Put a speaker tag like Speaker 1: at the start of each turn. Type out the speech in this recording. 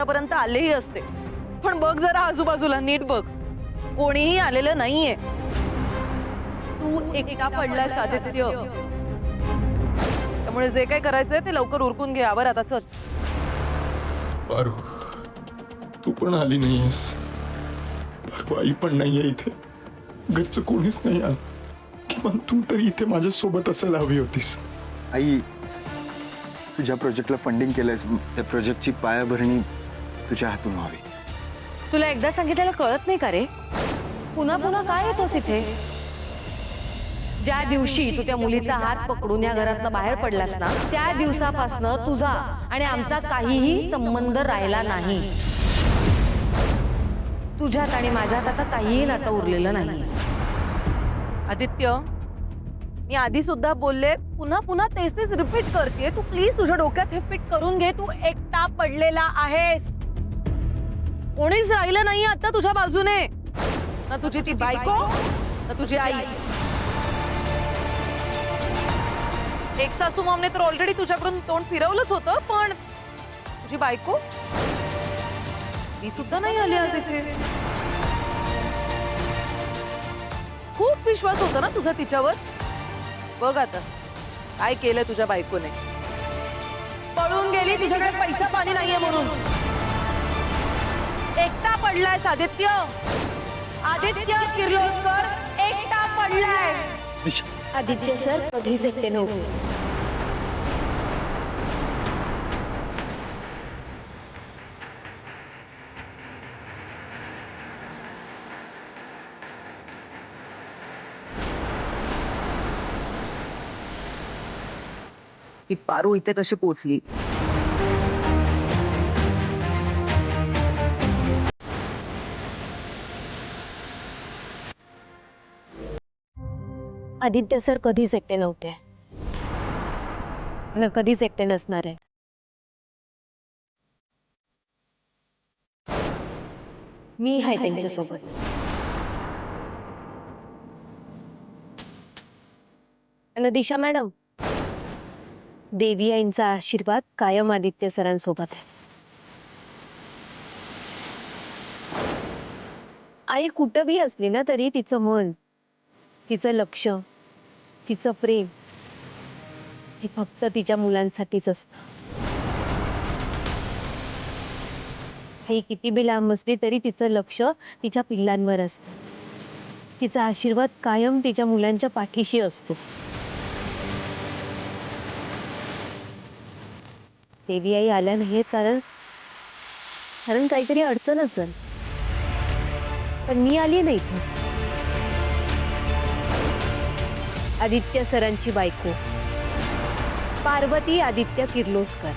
Speaker 1: आतापर्यंत आलेही असते, पण बघ जरा आजूबाजूला नीट बघ, कोणीही आलेलं नाहीये. तू एकटा पडलायस आदित्य. त्यामुळे जे काही करायचंय ते लवकर उरकून घे. आवर आता, चल.
Speaker 2: पारू, तू पण आली नाहीयेस. पारू, आई पण नाहीये इथे. घरचं कोणीच नाही आलं. किमान तू तरी इथे माझ्या सोबत असायला हवी होतीस.
Speaker 3: आई, तुझ्या प्रोजेक्टला फंडिंग केलंयस, त्या प्रोजेक्टची पायाभरणी तुझ्या हातून व्हावी.
Speaker 4: तुला एकदा सांगितलेलं कळत नाही का रे? पुन्हा पुन्हा काय येतोस इथे? ज्या दिवशी तू त्या मुलीचा हात पकडून या घरातनं बाहेर पडलास ना, त्या दिवसापासनं तुझा आणि आमचा काहीही संबंध राहिला नाही. तुझ्यात आणि माझ्यात आता काहीही नातं उरलेलं नाही.
Speaker 1: आदित्य, मी आधी सुद्धा बोलले, पुन्हा पुन्हा तेच तेच रिपीट करतेय. तू प्लीज तुझ्या डोक्यात हे फिट करून घे. तू एकटा पडलेला आहेस. कोणीच राहिलं नाही आता तुझ्या बाजूने. ना तुझी ती बायको, ना तुझी आई. एक सासू मॉमने तर ऑलरेडी तुझ्याकडून तोंड फिरवलंच होतं, पण तुझी बायको ती सुद्धा नाही आली आज इथे. खूप विश्वास होता ना तुझा तिच्यावर. बघ आता काय केलं तुझ्या बायकोने. पळून गेली, तुझ्याकडे पैसा पाणी नाहीये म्हणून. एकटा पडलाय आदित्य. आदित्य किर्लोस्कर एकटा पडलाय.
Speaker 4: आदित्य सर कधीच एकटे नव्हते.
Speaker 5: ही पारू इथे कशी पोहोचली?
Speaker 4: आदित्य सर कधीच एकटे नव्हते, कधीच एकटे नसणार आहे. मी आहे त्यांच्यासोबत. दिशा मॅडम, देवी आईंचा आशीर्वाद कायम आदित्य सरांसोबत आहे. आई कुठं बी असली ना तरी तिचं मन, तिचं लक्ष, तिचं प्रेम हे फक्त तिच्या मुलांसाठीच असतं. आई किती बी लांब असली तरी तिचं लक्ष तिच्या पिल्लांवर असतं. तिचा आशीर्वाद कायम तिच्या मुलांच्या पाठीशी असतो. देवी आई आल्या नाहीत कारण काहीतरी अडचण असेल, पण मी आली नाही इथे. आदित्य सरांची बायको पार्वती आदित्य किर्लोस्कर.